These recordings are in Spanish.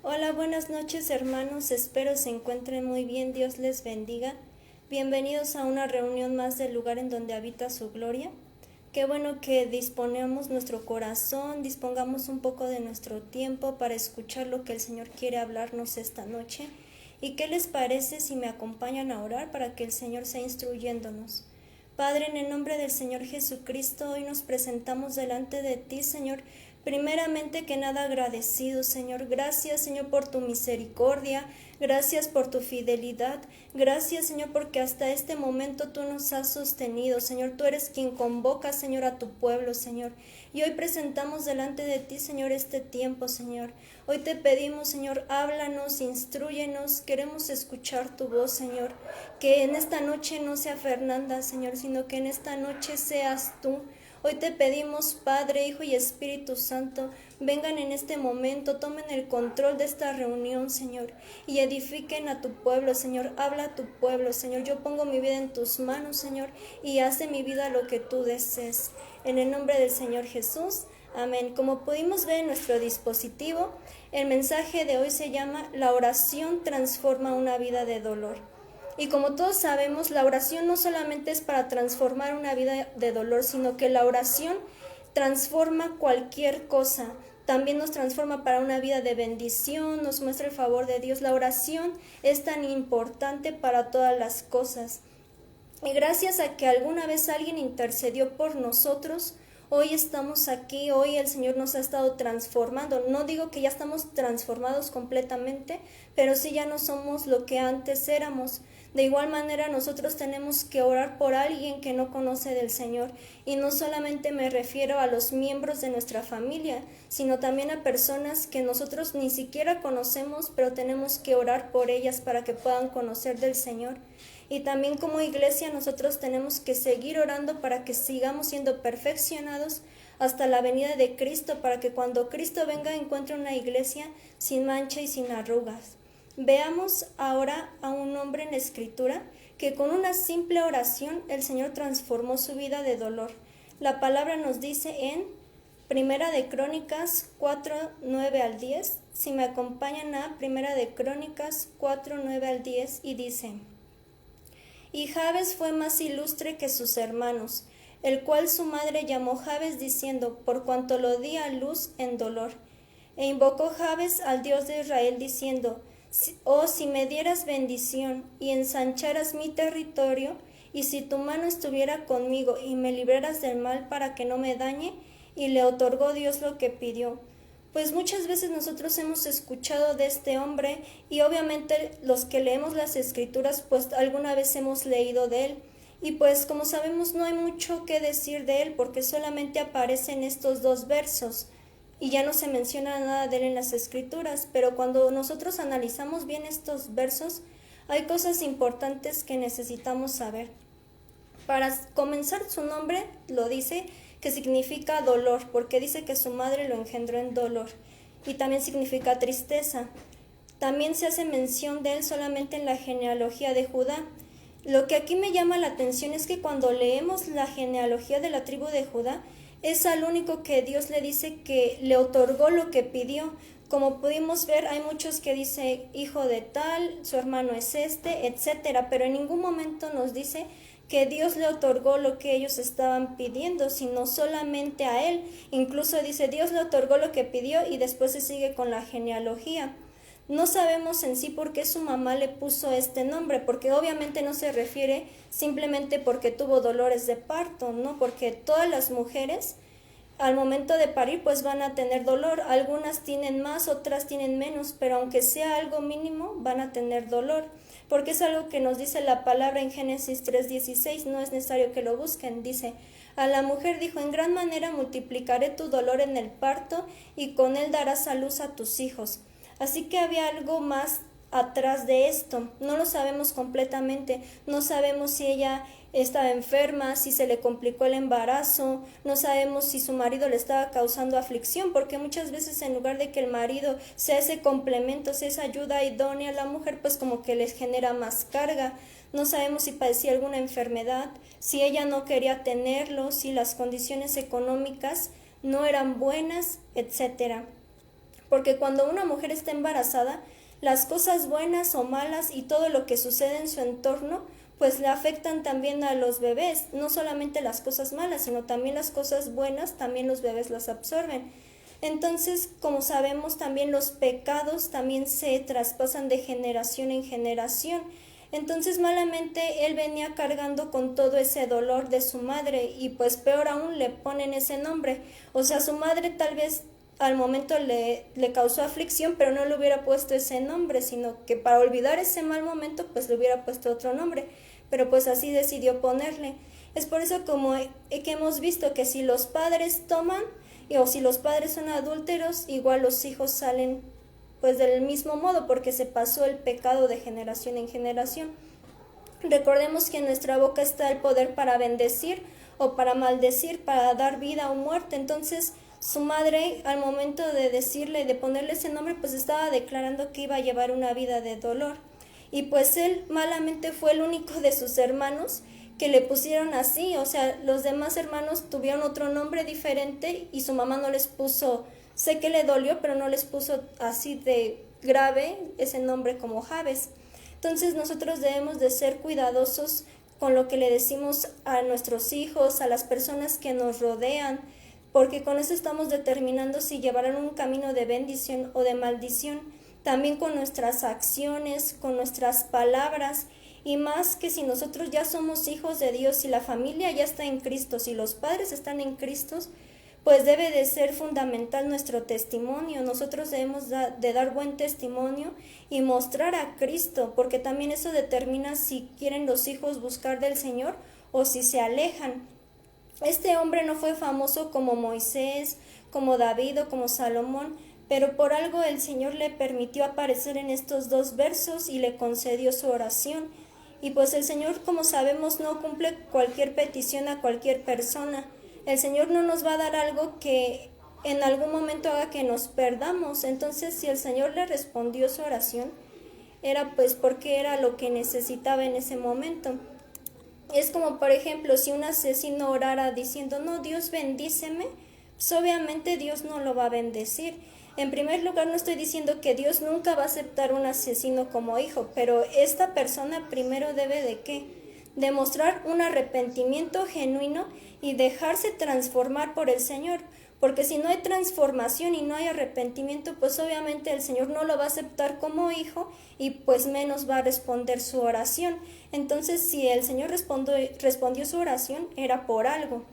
Hola, buenas noches hermanos, espero se encuentren muy bien, Dios les bendiga. Bienvenidos a una reunión más del lugar en donde habita su gloria. Qué bueno que disponemos nuestro corazón, dispongamos un poco de nuestro tiempo para escuchar lo que el Señor quiere hablarnos esta noche. ¿Y qué les parece si me acompañan a orar para que el Señor sea instruyéndonos? Padre, en el nombre del Señor Jesucristo, hoy nos presentamos delante de ti, Señor, primeramente que nada agradecido, Señor. Gracias, Señor, por tu misericordia, gracias por tu fidelidad, gracias, Señor, porque hasta este momento tú nos has sostenido, Señor. Tú eres quien convoca, Señor, a tu pueblo, Señor. Y hoy presentamos delante de ti, Señor, este tiempo, Señor. Hoy te pedimos, Señor, háblanos, instrúyenos, queremos escuchar tu voz, Señor. Que en esta noche no sea Fernanda, Señor, sino que en esta noche seas tú. Hoy te pedimos, Padre, Hijo y Espíritu Santo, vengan en este momento, tomen el control de esta reunión, Señor, y edifiquen a tu pueblo, Señor. Habla a tu pueblo, Señor. Yo pongo mi vida en tus manos, Señor, y haz de mi vida lo que tú desees. En el nombre del Señor Jesús, amén. Como pudimos ver en nuestro dispositivo, el mensaje de hoy se llama La oración transforma una vida de dolor. Y como todos sabemos, la oración no solamente es para transformar una vida de dolor, sino que la oración transforma cualquier cosa. También nos transforma para una vida de bendición, nos muestra el favor de Dios. La oración es tan importante para todas las cosas. Y gracias a que alguna vez alguien intercedió por nosotros, hoy estamos aquí, hoy el Señor nos ha estado transformando. No digo que ya estamos transformados completamente, pero sí ya no somos lo que antes éramos. De igual manera nosotros tenemos que orar por alguien que no conoce del Señor, y no solamente me refiero a los miembros de nuestra familia, sino también a personas que nosotros ni siquiera conocemos, pero tenemos que orar por ellas para que puedan conocer del Señor. Y también como iglesia nosotros tenemos que seguir orando para que sigamos siendo perfeccionados hasta la venida de Cristo, para que cuando Cristo venga encuentre una iglesia sin mancha y sin arrugas. Veamos ahora a un hombre en la Escritura que con una simple oración el Señor transformó su vida de dolor. La palabra nos dice en Primera de Crónicas 4, 9 al 10. Si me acompañan a Primera de Crónicas 4, 9 al 10, y dice: Y Jabes fue más ilustre que sus hermanos, el cual su madre llamó Jabes diciendo, por cuanto lo di a luz en dolor. E invocó Jabes al Dios de Israel diciendo, oh, si me dieras bendición y ensancharas mi territorio, y si tu mano estuviera conmigo y me libraras del mal para que no me dañe. Y le otorgó Dios lo que pidió. Pues muchas veces nosotros hemos escuchado de este hombre, y obviamente los que leemos las escrituras pues alguna vez hemos leído de él, y pues como sabemos no hay mucho que decir de él porque solamente aparecen estos dos versos y ya no se menciona nada de él en las escrituras. Pero cuando nosotros analizamos bien estos versos hay cosas importantes que necesitamos saber. Para comenzar, su nombre lo dice, que significa dolor, porque dice que su madre lo engendró en dolor, y también significa tristeza. También se hace mención de él solamente en la genealogía de Judá. Lo que aquí me llama la atención es que cuando leemos la genealogía de la tribu de Judá, es al único que Dios le dice que le otorgó lo que pidió. Como pudimos ver, hay muchos que dice hijo de tal, su hermano es este, etcétera, pero en ningún momento nos dice que Dios le otorgó lo que ellos estaban pidiendo, sino solamente a él. Incluso dice, Dios le otorgó lo que pidió, y después se sigue con la genealogía. No sabemos en sí por qué su mamá le puso este nombre, porque obviamente no se refiere simplemente porque tuvo dolores de parto, ¿no? Porque todas las mujeres al momento de parir pues van a tener dolor. Algunas tienen más, otras tienen menos, pero aunque sea algo mínimo van a tener dolor, porque es algo que nos dice la palabra en Génesis 3:16. No es necesario que lo busquen. Dice, a la mujer dijo, en gran manera multiplicaré tu dolor en el parto, y con él darás a luz a tus hijos. Así que había algo más atrás de esto. No lo sabemos completamente. No sabemos si ella estaba enferma, si se le complicó el embarazo, no sabemos si su marido le estaba causando aflicción, porque muchas veces en lugar de que el marido sea ese complemento, sea esa ayuda idónea a la mujer, pues como que les genera más carga. No sabemos si padecía alguna enfermedad, si ella no quería tenerlo, si las condiciones económicas no eran buenas, etcétera. porque cuando una mujer está embarazada, las cosas buenas o malas y todo lo que sucede en su entorno, pues le afectan también a los bebés, no solamente las cosas malas, sino también las cosas buenas, también los bebés las absorben. Entonces, como sabemos, también los pecados también se traspasan de generación en generación. Entonces, malamente, él venía cargando con todo ese dolor de su madre y pues peor aún le ponen ese nombre. O sea, su madre tal vez al momento le causó aflicción, pero no le hubiera puesto ese nombre, sino que para olvidar ese mal momento, pues le hubiera puesto otro nombre. Pero pues así decidió ponerle. Es por eso que hemos visto que si los padres toman o si los padres son adúlteros, igual los hijos salen pues del mismo modo, porque se pasó el pecado de generación en generación. Recordemos que en nuestra boca está el poder para bendecir o para maldecir, para dar vida o muerte. Entonces su madre, al momento de decirle, de ponerle ese nombre, pues estaba declarando que iba a llevar una vida de dolor. Y pues él malamente fue el único de sus hermanos que le pusieron así. O sea, los demás hermanos tuvieron otro nombre diferente y su mamá no les puso, sé que le dolió, pero no les puso así de grave ese nombre como Jabes. Entonces nosotros debemos de ser cuidadosos con lo que le decimos a nuestros hijos, a las personas que nos rodean, porque con eso estamos determinando si llevarán un camino de bendición o de maldición. También con nuestras acciones, con nuestras palabras, y más que si nosotros ya somos hijos de Dios, si la familia ya está en Cristo, si los padres están en Cristo, pues debe de ser fundamental nuestro testimonio. Nosotros debemos de dar buen testimonio y mostrar a Cristo, porque también eso determina si quieren los hijos buscar del Señor o si se alejan. Este hombre no fue famoso como Moisés, como David o como Salomón, pero por algo el Señor le permitió aparecer en estos 2 versos y le concedió su oración. Y pues el Señor, como sabemos, no cumple cualquier petición a cualquier persona. El Señor no nos va a dar algo que en algún momento haga que nos perdamos. Entonces, si el Señor le respondió su oración, era pues porque era lo que necesitaba en ese momento. Es como, por ejemplo, si un asesino orara diciendo, no, Dios bendíceme, pues obviamente Dios no lo va a bendecir. En primer lugar, no estoy diciendo que Dios nunca va a aceptar un asesino como hijo, pero esta persona primero debe de ¿qué? Demostrar un arrepentimiento genuino y dejarse transformar por el Señor, porque si no hay transformación y no hay arrepentimiento, pues obviamente el Señor no lo va a aceptar como hijo y pues menos va a responder su oración. Entonces, si el Señor respondió su oración, era por algo.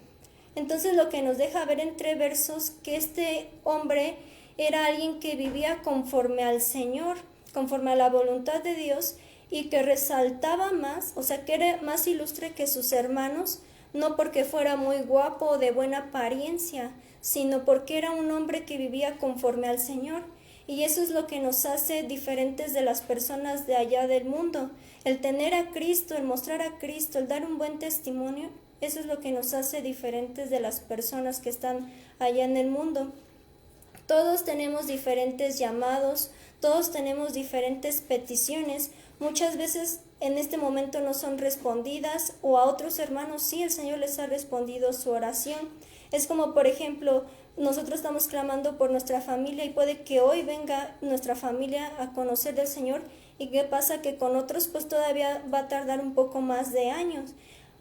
Entonces, lo que nos deja ver entre versos que este hombre era alguien que vivía conforme al Señor, conforme a la voluntad de Dios, y que resaltaba más, o sea, que era más ilustre que sus hermanos, no porque fuera muy guapo o de buena apariencia, sino porque era un hombre que vivía conforme al Señor. Y eso es lo que nos hace diferentes de las personas de allá del mundo. El tener a Cristo, el mostrar a Cristo, el dar un buen testimonio, eso es lo que nos hace diferentes de las personas que están allá en el mundo. Todos tenemos diferentes llamados, todos tenemos diferentes peticiones. Muchas veces en este momento no son respondidas, o a otros hermanos sí, el Señor les ha respondido su oración. Es como, por ejemplo, nosotros estamos clamando por nuestra familia y puede que hoy venga nuestra familia a conocer del Señor, y qué pasa que con otros pues todavía va a tardar un poco más de años.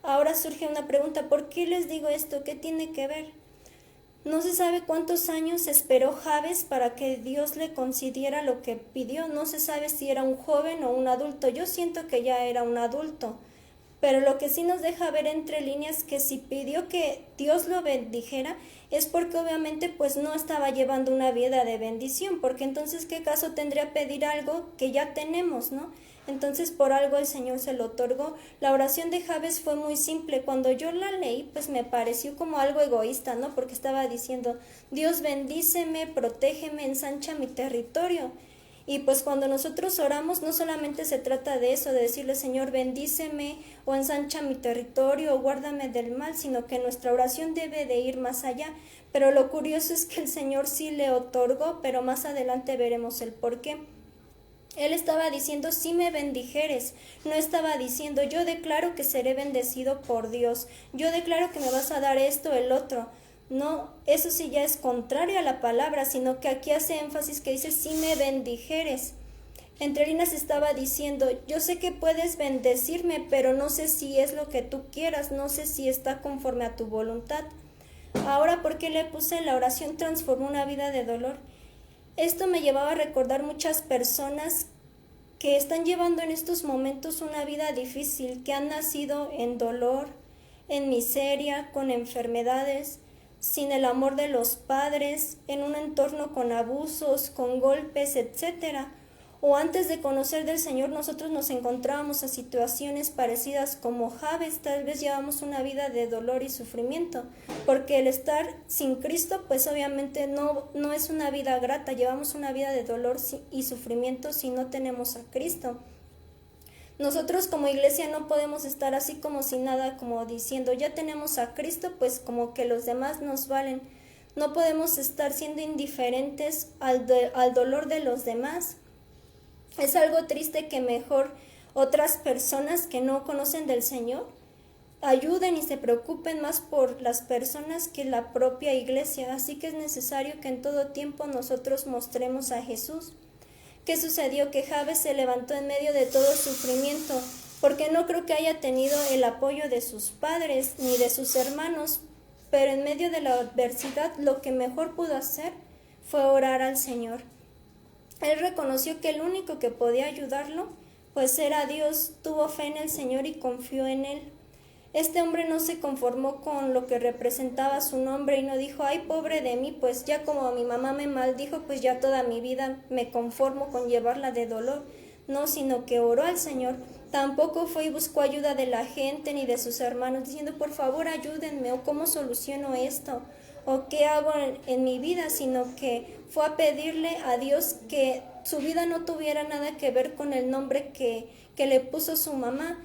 Ahora surge una pregunta, ¿por qué les digo esto? ¿Qué tiene que ver? No se sabe cuántos años esperó Jabes para que Dios le concediera lo que pidió. No se sabe si era un joven o un adulto. Yo siento que ya era un adulto. Pero lo que sí nos deja ver entre líneas que si pidió que Dios lo bendijera es porque obviamente pues no estaba llevando una vida de bendición, porque entonces qué caso tendría pedir algo que ya tenemos, ¿no? Entonces por algo el Señor se lo otorgó. La oración de Jabes fue muy simple. Cuando yo la leí pues me pareció como algo egoísta, ¿no? Porque estaba diciendo, Dios bendíceme, protégeme, ensancha mi territorio. Y pues cuando nosotros oramos no solamente se trata de eso, de decirle Señor bendíceme o ensancha mi territorio o guárdame del mal, sino que nuestra oración debe de ir más allá. Pero lo curioso es que el Señor sí le otorgó, pero más adelante veremos el por qué. Él estaba diciendo, si me bendijeres, no estaba diciendo, yo declaro que seré bendecido por Dios, yo declaro que me vas a dar esto, el otro. No, eso sí ya es contrario a la palabra, sino que aquí hace énfasis que dice, si me bendijeres. Entre líneas estaba diciendo, yo sé que puedes bendecirme, pero no sé si es lo que tú quieras, no sé si está conforme a tu voluntad. Ahora, ¿por qué le puse la oración transformó una vida de dolor? Esto me llevaba a recordar muchas personas que están llevando en estos momentos una vida difícil, que han nacido en dolor, en miseria, con enfermedades, sin el amor de los padres, en un entorno con abusos, con golpes, etcétera. O antes de conocer del Señor nosotros nos encontrábamos a situaciones parecidas como Jabes, tal vez llevamos una vida de dolor y sufrimiento, porque el estar sin Cristo pues obviamente no es una vida grata, llevamos una vida de dolor y sufrimiento si no tenemos a Cristo. Nosotros como iglesia no podemos estar así como sin nada, como diciendo ya tenemos a Cristo, pues como que los demás nos valen. No podemos estar siendo indiferentes al dolor de los demás. Es algo triste que mejor otras personas que no conocen del Señor ayuden y se preocupen más por las personas que la propia iglesia. Así que es necesario que en todo tiempo nosotros mostremos a Jesús. ¿Qué sucedió? Que Jabes se levantó en medio de todo sufrimiento, porque no creo que haya tenido el apoyo de sus padres ni de sus hermanos, pero en medio de la adversidad lo que mejor pudo hacer fue orar al Señor. Él reconoció que el único que podía ayudarlo, pues era Dios, tuvo fe en el Señor y confió en Él. Este hombre no se conformó con lo que representaba su nombre y no dijo, ay, pobre de mí, pues ya como mi mamá me maldijo, pues ya toda mi vida me conformo con llevarla de dolor. No, sino que oró al Señor. Tampoco fue y buscó ayuda de la gente ni de sus hermanos, diciendo, por favor, ayúdenme, o cómo soluciono esto, o qué hago en mi vida, sino que fue a pedirle a Dios que su vida no tuviera nada que ver con el nombre que le puso su mamá.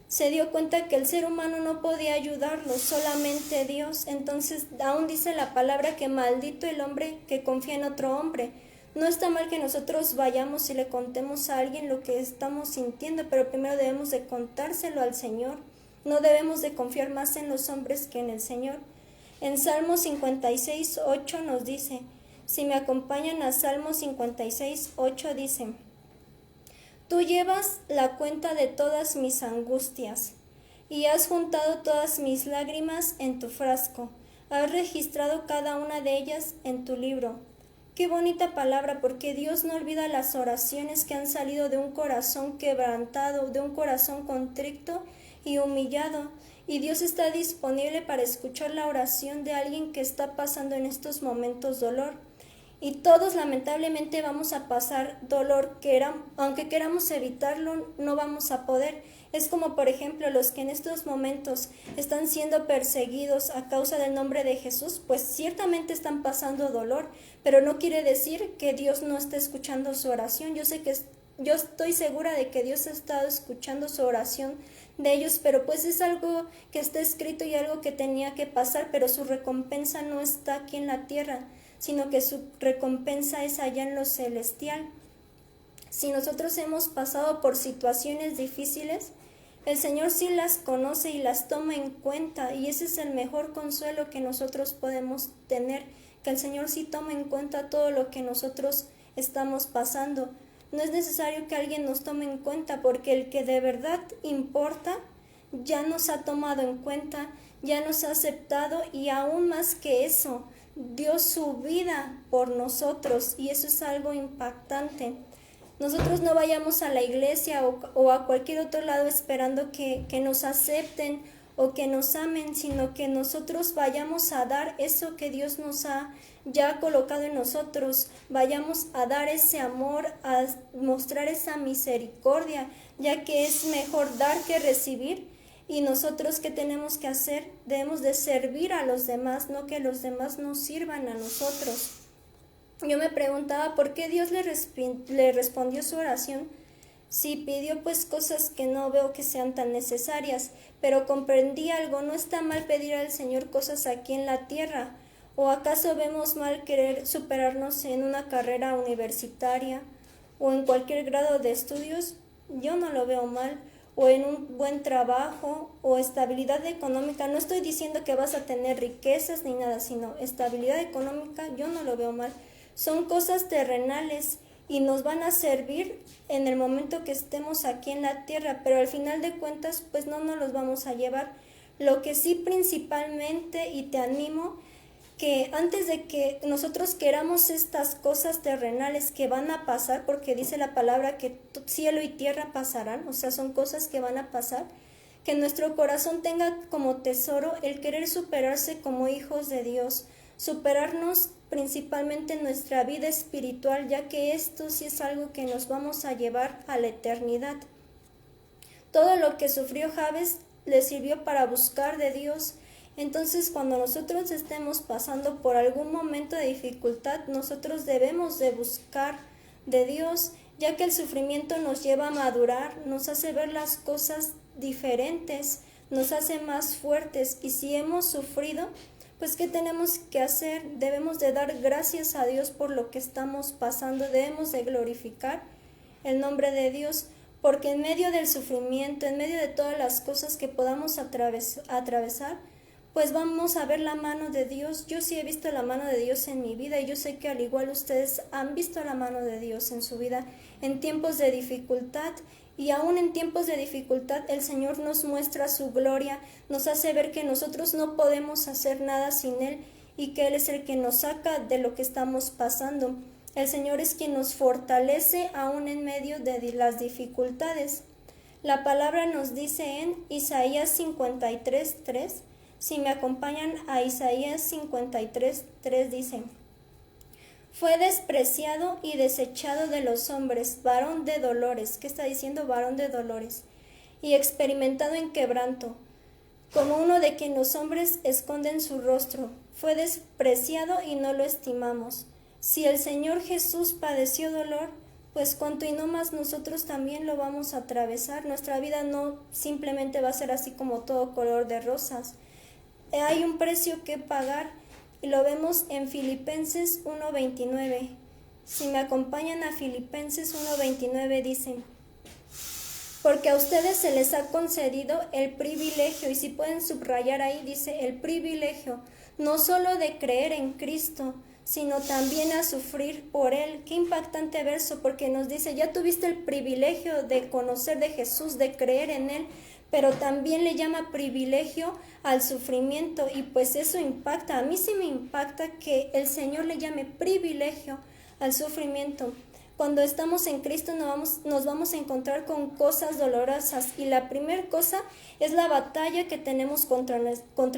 Se dio cuenta que el ser humano no podía ayudarlo, solamente Dios. Entonces aún dice la palabra que maldito el hombre que confía en otro hombre. No está mal que nosotros vayamos y le contemos a alguien lo que estamos sintiendo, pero primero debemos de contárselo al Señor. No debemos de confiar más en los hombres que en el Señor. En Salmo 56:8 nos dice, si me acompañan a Salmo 56:8 dice, tú llevas la cuenta de todas mis angustias y has juntado todas mis lágrimas en tu frasco. Has registrado cada una de ellas en tu libro. Qué bonita palabra, porque Dios no olvida las oraciones que han salido de un corazón quebrantado, de un corazón contrito y humillado. Y Dios está disponible para escuchar la oración de alguien que está pasando en estos momentos dolor. Y todos lamentablemente vamos a pasar dolor, aunque queramos evitarlo, no vamos a poder. Es como por ejemplo los que en estos momentos están siendo perseguidos a causa del nombre de Jesús, pues ciertamente están pasando dolor, pero no quiere decir que Dios no esté escuchando su oración. Yo estoy segura de que Dios ha estado escuchando su oración de ellos, pero pues es algo que está escrito y algo que tenía que pasar, pero su recompensa no está aquí en la tierra, sino que su recompensa es allá en lo celestial. Si nosotros hemos pasado por situaciones difíciles, el Señor sí las conoce y las toma en cuenta, y ese es el mejor consuelo que nosotros podemos tener, que el Señor sí toma en cuenta todo lo que nosotros estamos pasando. No es necesario que alguien nos tome en cuenta, porque el que de verdad importa ya nos ha tomado en cuenta, ya nos ha aceptado, y aún más que eso, dio su vida por nosotros, y eso es algo impactante. Nosotros no vayamos a la iglesia o a cualquier otro lado esperando que nos acepten o que nos amen, sino que nosotros vayamos a dar eso que Dios nos ha ya colocado en nosotros, vayamos a dar ese amor, a mostrar esa misericordia, ya que es mejor dar que recibir. Y nosotros, ¿qué tenemos que hacer? Debemos de servir a los demás, no que los demás nos sirvan a nosotros. Yo me preguntaba por qué Dios le respondió su oración, si pidió pues cosas que no veo que sean tan necesarias, pero comprendí algo, no está mal pedir al Señor cosas aquí en la tierra. ¿O acaso vemos mal querer superarnos en una carrera universitaria o en cualquier grado de estudios? Yo no lo veo mal. o en un buen trabajo o estabilidad económica. No estoy diciendo que vas a tener riquezas ni nada, sino estabilidad económica, yo no lo veo mal. Son cosas terrenales y nos van a servir en el momento que estemos aquí en la tierra, pero al final de cuentas pues no nos los vamos a llevar. Lo que sí principalmente, y te animo, que antes de que nosotros queramos estas cosas terrenales que van a pasar, porque dice la palabra que cielo y tierra pasarán, o sea, son cosas que van a pasar, que nuestro corazón tenga como tesoro el querer superarse como hijos de Dios, superarnos principalmente en nuestra vida espiritual, ya que esto sí es algo que nos vamos a llevar a la eternidad. Todo lo que sufrió Jabes le sirvió para buscar de Dios. Entonces, cuando nosotros estemos pasando por algún momento de dificultad, nosotros debemos de buscar de Dios, ya que el sufrimiento nos lleva a madurar, nos hace ver las cosas diferentes, nos hace más fuertes, y si hemos sufrido, pues ¿qué tenemos que hacer? Debemos de dar gracias a Dios por lo que estamos pasando, debemos de glorificar el nombre de Dios, porque en medio del sufrimiento, en medio de todas las cosas que podamos atravesar, pues vamos a ver la mano de Dios. Yo sí he visto la mano de Dios en mi vida, y yo sé que al igual ustedes han visto la mano de Dios en su vida en tiempos de dificultad, y aún en tiempos de dificultad el Señor nos muestra su gloria, nos hace ver que nosotros no podemos hacer nada sin Él, y que Él es el que nos saca de lo que estamos pasando. El Señor es quien nos fortalece aún en medio de las dificultades. La palabra nos dice en Isaías 53:3, si me acompañan a Isaías 53:3, dice: fue despreciado y desechado de los hombres, varón de dolores. ¿Qué está diciendo? Varón de dolores. Y experimentado en quebranto, como uno de quien los hombres esconden su rostro. Fue despreciado y no lo estimamos. Si el Señor Jesús padeció dolor, pues cuanto y no más nosotros también lo vamos a atravesar. Nuestra vida no simplemente va a ser así como todo color de rosas. Hay un precio que pagar, y lo vemos en Filipenses 1:29. Si me acompañan a Filipenses 1:29, dice: porque a ustedes se les ha concedido el privilegio, y si pueden subrayar ahí, dice el privilegio, no solo de creer en Cristo, sino también a sufrir por Él. Qué impactante verso, porque nos dice, ya tuviste el privilegio de conocer de Jesús, de creer en Él, pero también le llama privilegio al sufrimiento, y pues eso impacta. A mí sí me impacta que el Señor le llame privilegio al sufrimiento. Cuando estamos en Cristo nos vamos a encontrar con cosas dolorosas, y la primera cosa es la batalla que tenemos contra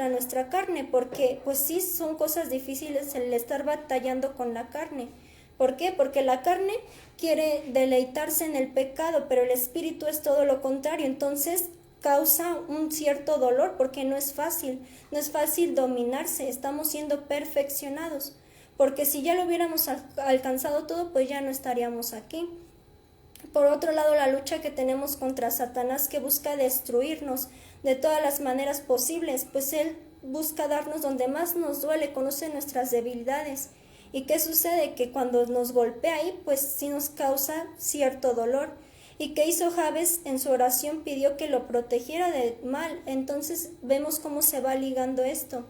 nuestra carne, porque pues sí son cosas difíciles el estar batallando con la carne. ¿Por qué? Porque la carne quiere deleitarse en el pecado, pero el espíritu es todo lo contrario, entonces causa un cierto dolor, porque no es fácil dominarse, estamos siendo perfeccionados. Porque si ya lo hubiéramos alcanzado todo, pues ya no estaríamos aquí. Por otro lado, la lucha que tenemos contra Satanás, que busca destruirnos de todas las maneras posibles, pues él busca darnos donde más nos duele, conoce nuestras debilidades. ¿Y qué sucede? Que cuando nos golpea ahí, pues sí nos causa cierto dolor. ¿Y qué hizo Jabes? En su oración pidió que lo protegiera del mal. Entonces vemos cómo se va ligando esto.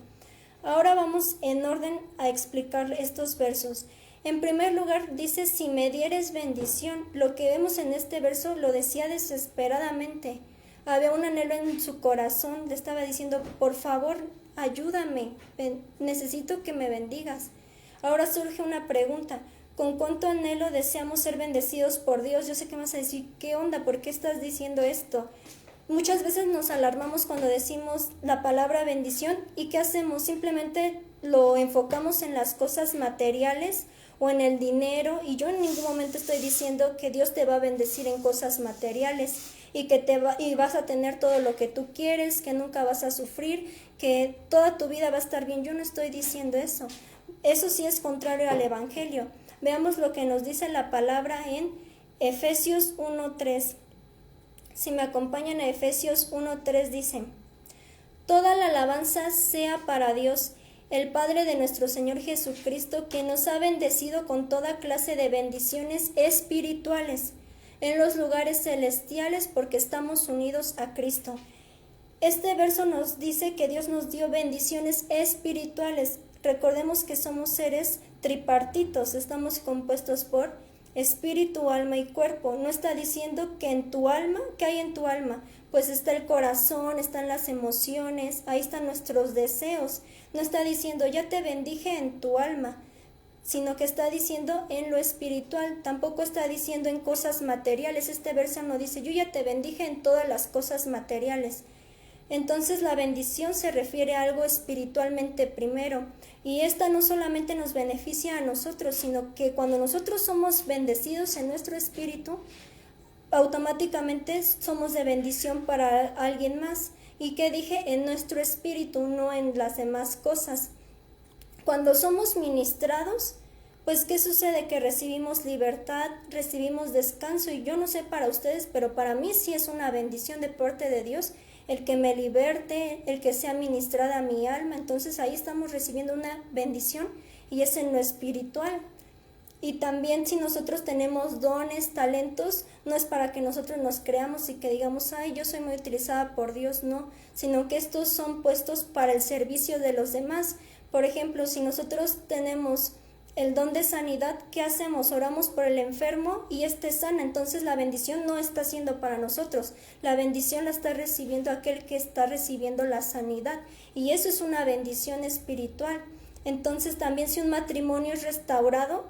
Ahora vamos en orden a explicar estos versos. En primer lugar dice, si me dieres bendición. Lo que vemos en este verso lo decía desesperadamente. Había un anhelo en su corazón, le estaba diciendo, por favor, ayúdame, necesito que me bendigas. Ahora surge una pregunta, ¿con cuánto anhelo deseamos ser bendecidos por Dios? Yo sé que me vas a decir, ¿qué onda? ¿Por qué estás diciendo esto? Muchas veces nos alarmamos cuando decimos la palabra bendición, y ¿qué hacemos? Simplemente lo enfocamos en las cosas materiales o en el dinero, y yo en ningún momento estoy diciendo que Dios te va a bendecir en cosas materiales y que y vas a tener todo lo que tú quieres, que nunca vas a sufrir, que toda tu vida va a estar bien. Yo no estoy diciendo eso. Eso sí es contrario al Evangelio. Veamos lo que nos dice la palabra en Efesios 1:3. Si me acompañan a Efesios 1:3, dice: toda la alabanza sea para Dios, el Padre de nuestro Señor Jesucristo, que nos ha bendecido con toda clase de bendiciones espirituales en los lugares celestiales porque estamos unidos a Cristo. Este verso nos dice que Dios nos dio bendiciones espirituales. Recordemos que somos seres tripartitos, estamos compuestos por espíritu, alma y cuerpo. No está diciendo que en tu alma, ¿qué hay en tu alma? Pues está el corazón, están las emociones, ahí están nuestros deseos. No está diciendo ya te bendije en tu alma, sino que está diciendo en lo espiritual. Tampoco está diciendo en cosas materiales. Este verso no dice yo ya te bendije en todas las cosas materiales. Entonces la bendición se refiere a algo espiritualmente primero, y esta no solamente nos beneficia a nosotros, sino que cuando nosotros somos bendecidos en nuestro espíritu, automáticamente somos de bendición para alguien más. ¿Y qué dije? En nuestro espíritu, no en las demás cosas. Cuando somos ministrados, pues ¿qué sucede? Que recibimos libertad, recibimos descanso, y yo no sé para ustedes, pero para mí sí es una bendición de parte de Dios el que me liberte, el que sea ministrada a mi alma. Entonces ahí estamos recibiendo una bendición y es en lo espiritual. Y también si nosotros tenemos dones, talentos, no es para que nosotros nos creamos y que digamos, ay, yo soy muy utilizada por Dios, no, sino que estos son puestos para el servicio de los demás. Por ejemplo, si nosotros tenemos el don de sanidad, ¿qué hacemos? Oramos por el enfermo y sana, entonces la bendición no está siendo para nosotros, la bendición la está recibiendo aquel que está recibiendo la sanidad, y eso es una bendición espiritual. Entonces también si un matrimonio es restaurado,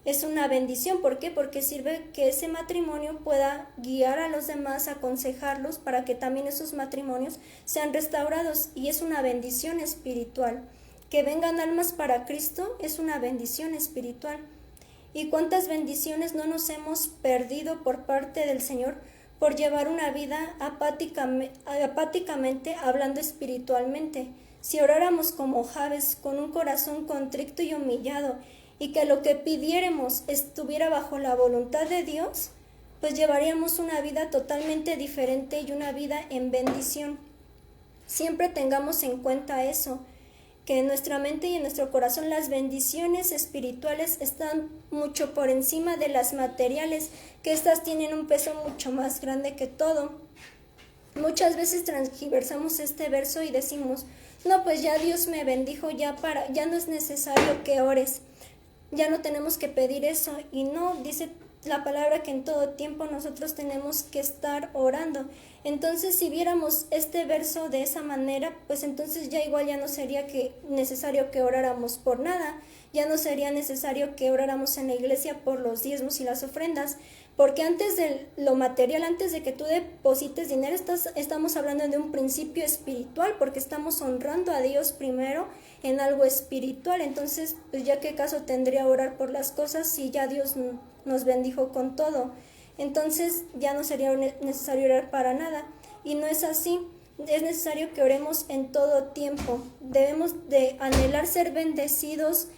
es una bendición. ¿Por qué? Porque sirve que ese matrimonio pueda guiar a los demás, aconsejarlos para que también esos matrimonios sean restaurados, y es una bendición espiritual. Que vengan almas para Cristo es una bendición espiritual. ¿Y cuántas bendiciones no nos hemos perdido por parte del Señor por llevar una vida apáticamente hablando espiritualmente? Si oráramos como Jabes, con un corazón contrito y humillado, y que lo que pidiéramos estuviera bajo la voluntad de Dios, pues llevaríamos una vida totalmente diferente y una vida en bendición. Siempre tengamos en cuenta eso, que en nuestra mente y en nuestro corazón las bendiciones espirituales están mucho por encima de las materiales, que estas tienen un peso mucho más grande que todo. Muchas veces transgiversamos este verso y decimos, no, pues ya Dios me bendijo, ya no es necesario que ores, ya no tenemos que pedir eso. Y no, dice la palabra que en todo tiempo nosotros tenemos que estar orando. Entonces, si viéramos este verso de esa manera, pues entonces ya igual ya no sería necesario que oráramos por nada, ya no sería necesario que oráramos en la iglesia por los diezmos y las ofrendas, porque antes de lo material, antes de que tú deposites dinero, estamos hablando de un principio espiritual, porque estamos honrando a Dios primero en algo espiritual. Entonces, pues ya qué caso tendría orar por las cosas si ya Dios nos bendijo con todo. Entonces ya no sería necesario orar para nada, y no es así. Es necesario que oremos en todo tiempo. Debemos de anhelar ser bendecidos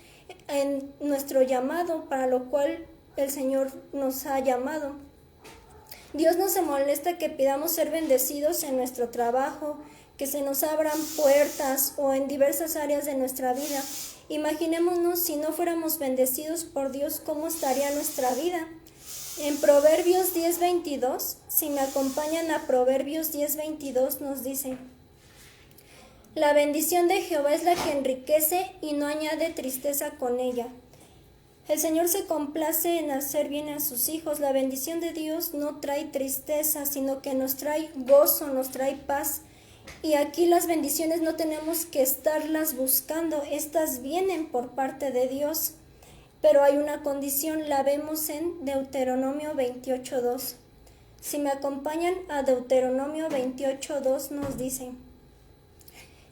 en nuestro llamado, para lo cual el Señor nos ha llamado. Dios no se molesta que pidamos ser bendecidos en nuestro trabajo, que se nos abran puertas o en diversas áreas de nuestra vida. Imaginémonos si no fuéramos bendecidos por Dios, ¿cómo estaría nuestra vida? En Proverbios 10:22, si me acompañan a Proverbios 10:22, nos dice: la bendición de Jehová es la que enriquece y no añade tristeza con ella. El Señor se complace en hacer bien a sus hijos. La bendición de Dios no trae tristeza, sino que nos trae gozo, nos trae paz. Y aquí las bendiciones no tenemos que estarlas buscando, estas vienen por parte de Dios. Pero hay una condición, la vemos en Deuteronomio 28:2. Si me acompañan a Deuteronomio 28:2, nos dice: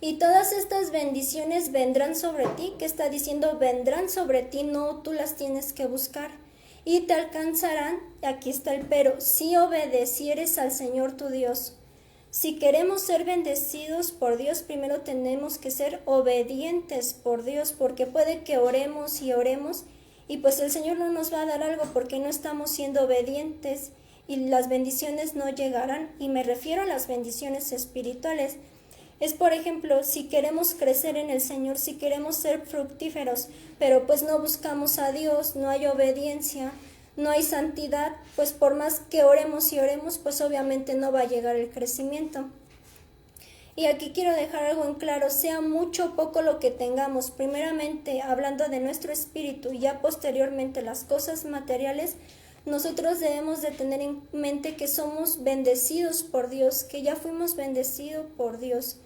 y todas estas bendiciones vendrán sobre ti. ¿Qué está diciendo? Vendrán sobre ti, no tú las tienes que buscar. Y te alcanzarán, aquí está el pero, si obedecieres al Señor tu Dios. Si queremos ser bendecidos por Dios, primero tenemos que ser obedientes por Dios, porque puede que oremos y oremos, y pues el Señor no nos va a dar algo porque no estamos siendo obedientes, y las bendiciones no llegarán. Y me refiero a las bendiciones espirituales. Es, por ejemplo, si queremos crecer en el Señor, si queremos ser fructíferos, pero pues no buscamos a Dios, no hay obediencia, no hay santidad, pues por más que oremos y oremos, pues obviamente no va a llegar el crecimiento. Y aquí quiero dejar algo en claro, sea mucho o poco lo que tengamos, primeramente hablando de nuestro espíritu y ya posteriormente las cosas materiales, nosotros debemos de tener en mente que somos bendecidos por Dios, que ya fuimos bendecidos por Dios.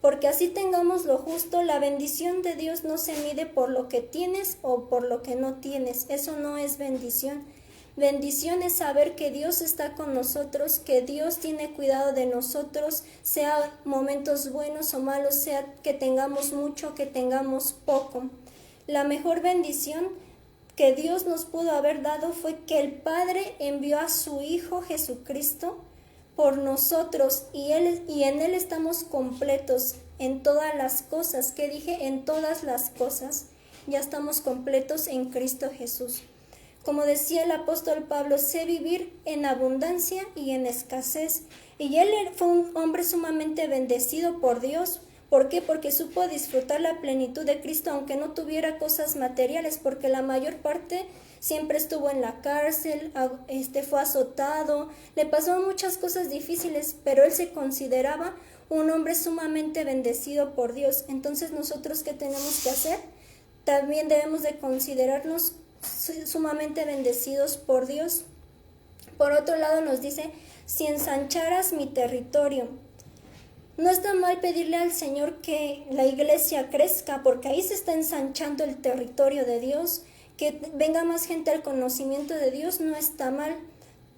Porque así tengamos lo justo, la bendición de Dios no se mide por lo que tienes o por lo que no tienes, eso no es bendición. Bendición es saber que Dios está con nosotros, que Dios tiene cuidado de nosotros, sea momentos buenos o malos, sea que tengamos mucho, que tengamos poco. La mejor bendición que Dios nos pudo haber dado fue que el Padre envió a su Hijo Jesucristo por nosotros y en Él estamos completos en todas las cosas. ¿Qué dije? En todas las cosas. Ya estamos completos en Cristo Jesús. Como decía el apóstol Pablo, sé vivir en abundancia y en escasez. Y él fue un hombre sumamente bendecido por Dios. ¿Por qué? Porque supo disfrutar la plenitud de Cristo, aunque no tuviera cosas materiales, porque la mayor parte siempre estuvo en la cárcel, fue azotado, le pasaron muchas cosas difíciles, pero él se consideraba un hombre sumamente bendecido por Dios. Entonces, ¿nosotros qué tenemos que hacer? También debemos de considerarnos sumamente bendecidos por Dios. Por otro lado nos dice, si ensancharas mi territorio. No está mal pedirle al Señor que la iglesia crezca, porque ahí se está ensanchando el territorio de Dios, que venga más gente al conocimiento de Dios, no está mal.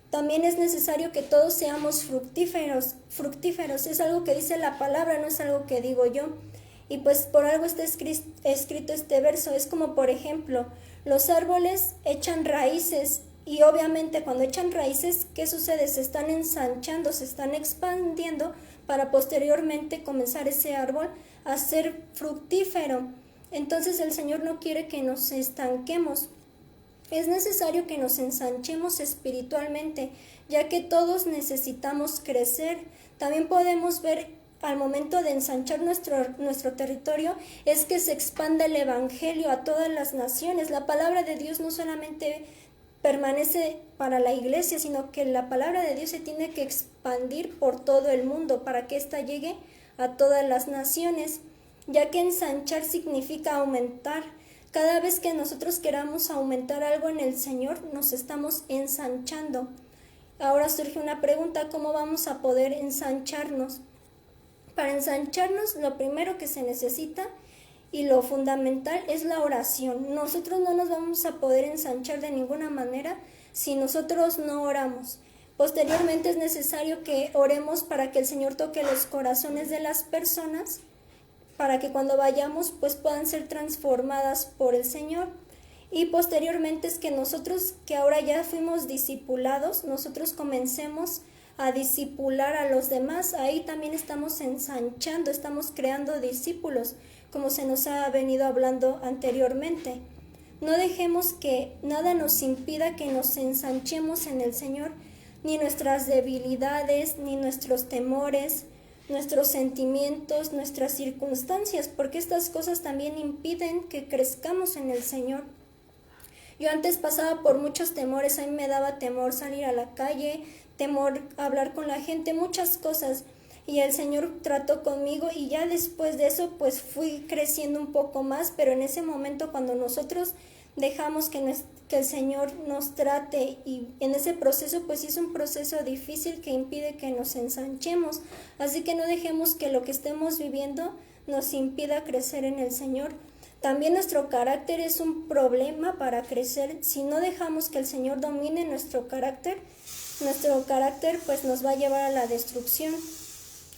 También es necesario que todos seamos fructíferos, es algo que dice la palabra, no es algo que digo yo. Y pues por algo está escrito este verso, es como por ejemplo, los árboles echan raíces y obviamente cuando echan raíces, ¿qué sucede? Se están ensanchando, se están expandiendo para posteriormente comenzar ese árbol a ser fructífero. Entonces el Señor no quiere que nos estanquemos. Es necesario que nos ensanchemos espiritualmente, ya que todos necesitamos crecer. También podemos ver al momento de ensanchar nuestro territorio es que se expanda el evangelio a todas las naciones. La palabra de Dios no solamente permanece para la iglesia, sino que la palabra de Dios se tiene que expandir por todo el mundo para que ésta llegue a todas las naciones, ya que ensanchar significa aumentar. Cada vez que nosotros queramos aumentar algo en el Señor, nos estamos ensanchando. Ahora surge una pregunta, ¿cómo vamos a poder ensancharnos? Para ensancharnos, lo primero que se necesita y lo fundamental es la oración. Nosotros no nos vamos a poder ensanchar de ninguna manera si nosotros no oramos. Posteriormente es necesario que oremos para que el Señor toque los corazones de las personas, para que cuando vayamos pues puedan ser transformadas por el Señor. Y posteriormente es que nosotros, que ahora ya fuimos discipulados, nosotros comencemos a discipular a los demás. Ahí también estamos ensanchando, estamos creando discípulos, como se nos ha venido hablando anteriormente. No dejemos que nada nos impida que nos ensanchemos en el Señor, ni nuestras debilidades, ni nuestros temores, nuestros sentimientos, nuestras circunstancias, porque estas cosas también impiden que crezcamos en el Señor. Yo antes pasaba por muchos temores, a mí me daba temor salir a la calle, temor hablar con la gente, muchas cosas, y el Señor trató conmigo y ya después de eso pues fui creciendo un poco más, pero en ese momento cuando nosotros dejamos que el Señor nos trate y en ese proceso pues es un proceso difícil que impide que nos ensanchemos, así que no dejemos que lo que estemos viviendo nos impida crecer en el Señor. También nuestro carácter es un problema para crecer. Si no dejamos que el Señor domine nuestro carácter pues nos va a llevar a la destrucción.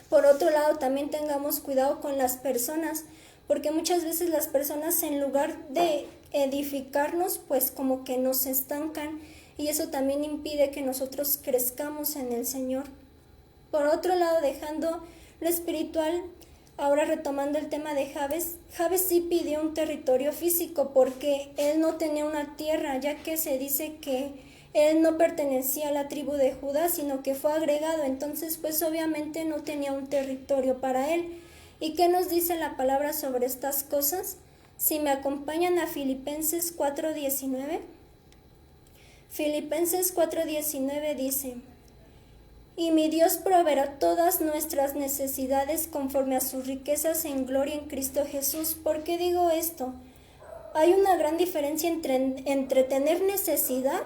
Por otro lado, también tengamos cuidado con las personas, porque muchas veces las personas en lugar de edificarnos, pues como que nos estancan y eso también impide que nosotros crezcamos en el Señor. Por otro lado, dejando lo espiritual, ahora retomando el tema de Jabes, Jabes sí pidió un territorio físico porque él no tenía una tierra, ya que se dice que él no pertenecía a la tribu de Judá, sino que fue agregado, entonces pues obviamente no tenía un territorio para él. ¿Y qué nos dice la palabra sobre estas cosas? Si me acompañan a Filipenses 4:19. Filipenses 4:19 dice: Y mi Dios proveerá todas nuestras necesidades conforme a sus riquezas en gloria en Cristo Jesús. ¿Por qué digo esto? Hay una gran diferencia entre tener necesidad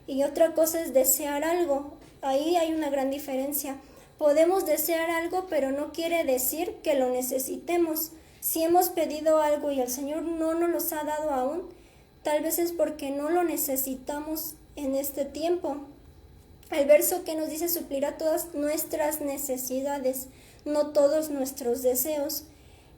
y otra cosa es desear algo. Ahí hay una gran diferencia. Podemos desear algo, pero no quiere decir que lo necesitemos. Si hemos pedido algo y el Señor no nos lo ha dado aún, tal vez es porque no lo necesitamos en este tiempo. El verso que nos dice suplirá todas nuestras necesidades, no todos nuestros deseos.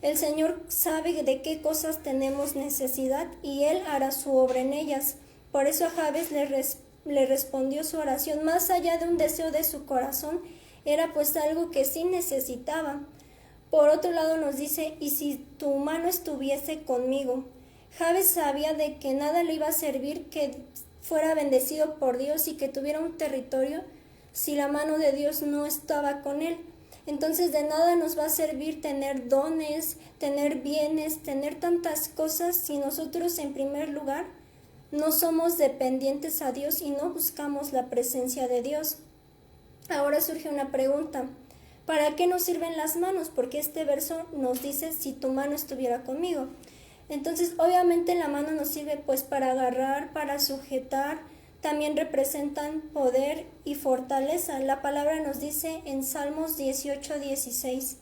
El Señor sabe de qué cosas tenemos necesidad y Él hará su obra en ellas. Por eso a Jabes le respondió su oración más allá de un deseo de su corazón, era pues algo que sí necesitaba. Por otro lado nos dice, y si tu mano estuviese conmigo. Jabes sabía de que nada le iba a servir que fuera bendecido por Dios y que tuviera un territorio si la mano de Dios no estaba con él. Entonces de nada nos va a servir tener dones, tener bienes, tener tantas cosas si nosotros en primer lugar no somos dependientes a Dios y no buscamos la presencia de Dios. Ahora surge una pregunta: ¿para qué nos sirven las manos? Porque este verso nos dice si tu mano estuviera conmigo. Entonces obviamente la mano nos sirve pues para agarrar, para sujetar, también representan poder y fortaleza. La palabra nos dice en Salmos 18:16.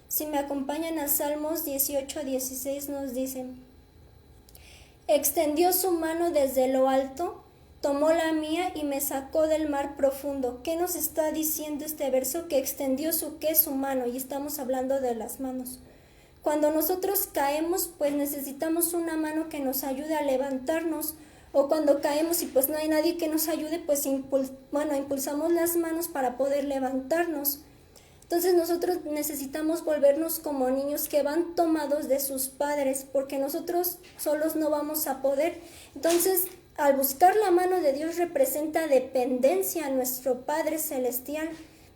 Si me acompañan a Salmos 18:16 nos dice: extendió su mano desde lo alto, tomó la mía y me sacó del mar profundo. ¿Qué nos está diciendo este verso? Que extendió su mano, y estamos hablando de las manos. Cuando nosotros caemos, pues necesitamos una mano que nos ayude a levantarnos, o cuando caemos y pues no hay nadie que nos ayude, pues impulsamos las manos para poder levantarnos. Entonces nosotros necesitamos volvernos como niños que van tomados de sus padres, porque nosotros solos no vamos a poder. Entonces, al buscar la mano de Dios representa dependencia a nuestro Padre Celestial,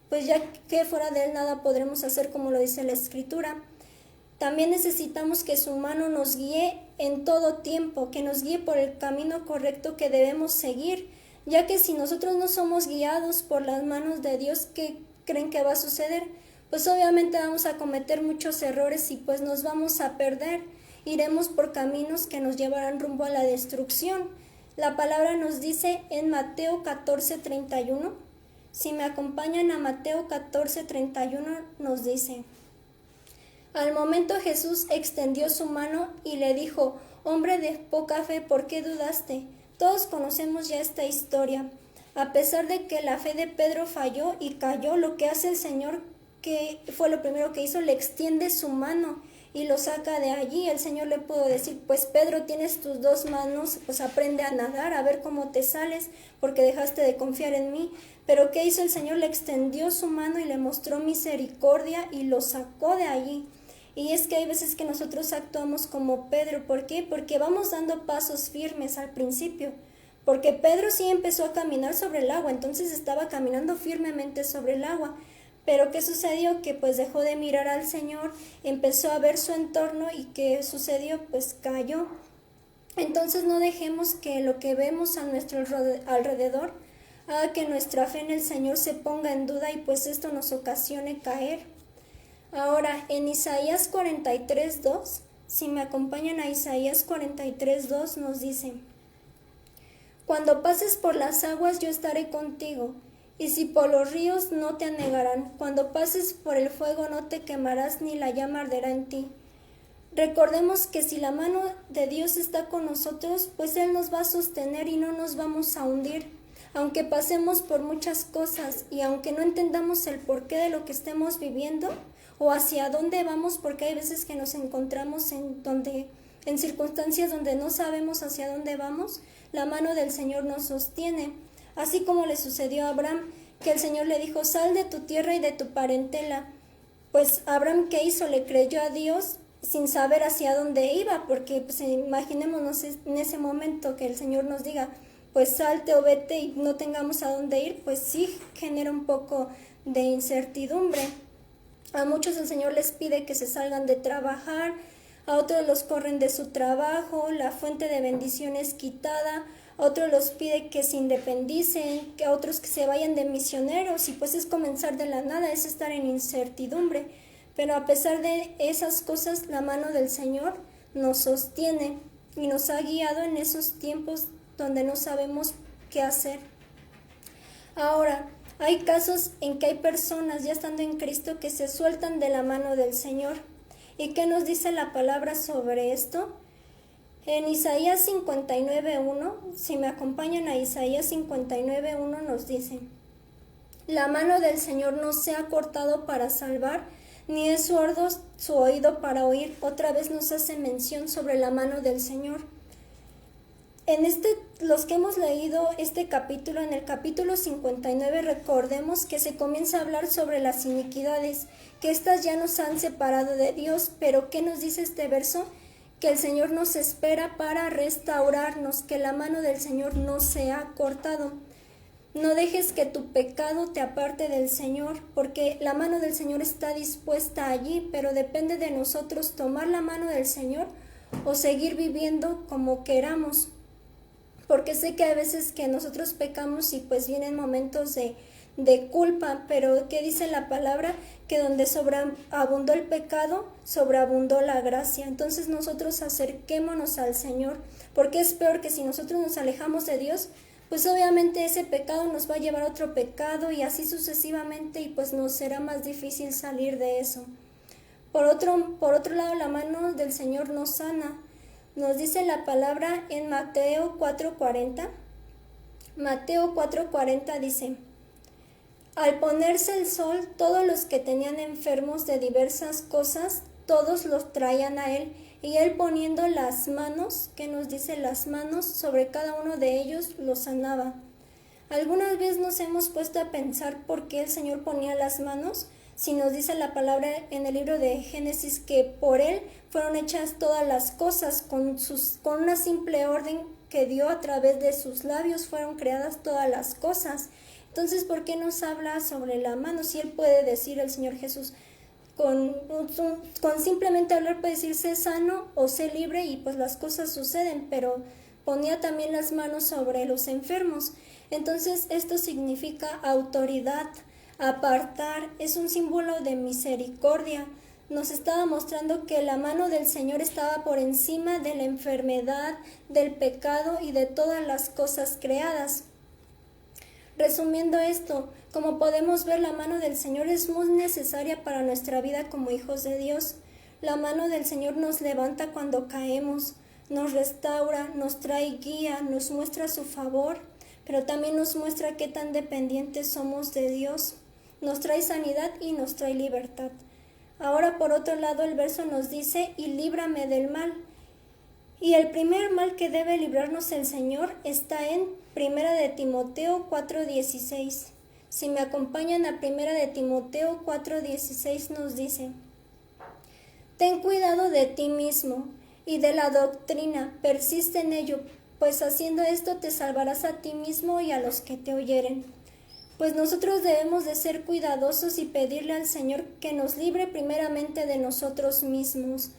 pues ya que fuera de Él nada podremos hacer, como lo dice la Escritura. También necesitamos que su mano nos guíe en todo tiempo, que nos guíe por el camino correcto que debemos seguir, ya que si nosotros no somos guiados por las manos de Dios, ¿qué creen que va a suceder? Pues obviamente vamos a cometer muchos errores y pues nos vamos a perder. Iremos por caminos que nos llevarán rumbo a la destrucción. La palabra nos dice en Mateo 14:31. Si me acompañan a Mateo 14:31 nos dice: al momento Jesús extendió su mano y le dijo: hombre de poca fe, ¿por qué dudaste? Todos conocemos ya esta historia. A pesar de que la fe de Pedro falló y cayó, lo que hace el Señor, que fue lo primero que hizo, le extiende su mano y lo saca de allí. El Señor le pudo decir: pues Pedro, tienes tus dos manos, pues aprende a nadar, a ver cómo te sales, porque dejaste de confiar en mí. Pero ¿qué hizo el Señor? Le extendió su mano y le mostró misericordia y lo sacó de allí. Y es que hay veces que nosotros actuamos como Pedro. ¿Por qué? Porque vamos dando pasos firmes al principio. Porque Pedro sí empezó a caminar sobre el agua, entonces estaba caminando firmemente sobre el agua. Pero ¿qué sucedió? Que pues dejó de mirar al Señor, empezó a ver su entorno y ¿qué sucedió? Pues cayó. Entonces no dejemos que lo que vemos a nuestro alrededor haga que nuestra fe en el Señor se ponga en duda y pues esto nos ocasione caer. Ahora, en Isaías 43:2, si me acompañan a Isaías 43:2, nos dice: cuando pases por las aguas yo estaré contigo, y si por los ríos no te anegarán. Cuando pases por el fuego no te quemarás, ni la llama arderá en ti. Recordemos que si la mano de Dios está con nosotros, pues Él nos va a sostener y no nos vamos a hundir. Aunque pasemos por muchas cosas y aunque no entendamos el porqué de lo que estemos viviendo o hacia dónde vamos, porque hay veces que nos encontramos en circunstancias donde no sabemos hacia dónde vamos, la mano del Señor nos sostiene. Así como le sucedió a Abraham, que el Señor le dijo: sal de tu tierra y de tu parentela. Pues Abraham, ¿qué hizo? Le creyó a Dios sin saber hacia dónde iba, porque pues, imaginémonos en ese momento que el Señor nos diga: pues salte o vete, y no tengamos a dónde ir, pues sí genera un poco de incertidumbre. A muchos el Señor les pide que se salgan de trabajar, a otros los corren de su trabajo, la fuente de bendición es quitada, a otros los pide que se independicen, que a otros que se vayan de misioneros, y pues es comenzar de la nada, es estar en incertidumbre. Pero a pesar de esas cosas, la mano del Señor nos sostiene y nos ha guiado en esos tiempos donde no sabemos qué hacer. Ahora, hay casos en que hay personas ya estando en Cristo que se sueltan de la mano del Señor. ¿Y qué nos dice la palabra sobre esto? En Isaías 59:1, si me acompañan a Isaías 59:1, nos dice: la mano del Señor no se ha cortado para salvar, ni es sordo su oído para oír. Otra vez nos hace mención sobre la mano del Señor. Los que hemos leído este capítulo, en el capítulo 59, recordemos que se comienza a hablar sobre las iniquidades, que éstas ya nos han separado de Dios. Pero ¿qué nos dice este verso? Que el Señor nos espera para restaurarnos, que la mano del Señor no se ha cortado. No dejes que tu pecado te aparte del Señor, porque la mano del Señor está dispuesta allí, pero depende de nosotros tomar la mano del Señor o seguir viviendo como queramos. Porque sé que hay veces que nosotros pecamos y pues vienen momentos de culpa, pero ¿qué dice la palabra? Que donde sobreabundó el pecado, sobreabundó la gracia. Entonces nosotros acerquémonos al Señor, porque es peor que si nosotros nos alejamos de Dios, pues obviamente ese pecado nos va a llevar a otro pecado y así sucesivamente, y pues nos será más difícil salir de eso. Por otro lado, la mano del Señor nos sana. Nos dice la palabra en Mateo 4:40. Mateo 4:40 dice: al ponerse el sol, todos los que tenían enfermos de diversas cosas, todos los traían a él, y él poniendo las manos, ¿qué nos dice? Las manos sobre cada uno de ellos, los sanaba. ¿Algunas veces nos hemos puesto a pensar por qué el Señor ponía las manos? Si nos dice la palabra en el libro de Génesis que por él fueron hechas todas las cosas, con una simple orden que dio a través de sus labios fueron creadas todas las cosas. Entonces, ¿por qué nos habla sobre la mano? Si él puede decir, el Señor Jesús, con simplemente hablar puede decir sé sano o sé libre, y pues las cosas suceden, pero ponía también las manos sobre los enfermos. Entonces esto significa autoridad, apartar, es un símbolo de misericordia. Nos estaba mostrando que la mano del Señor estaba por encima de la enfermedad, del pecado y de todas las cosas creadas. Resumiendo esto, como podemos ver, la mano del Señor es muy necesaria para nuestra vida como hijos de Dios. La mano del Señor nos levanta cuando caemos, nos restaura, nos trae guía, nos muestra su favor, pero también nos muestra qué tan dependientes somos de Dios. Nos trae sanidad y nos trae libertad. Ahora, por otro lado, el verso nos dice: y líbrame del mal. Y el primer mal que debe librarnos el Señor está en Primera de Timoteo 4:16. Si me acompañan a Primera de Timoteo 4:16, nos dice: ten cuidado de ti mismo y de la doctrina, persiste en ello, pues haciendo esto te salvarás a ti mismo y a los que te oyeren. Pues nosotros debemos de ser cuidadosos y pedirle al Señor que nos libre primeramente de nosotros mismos,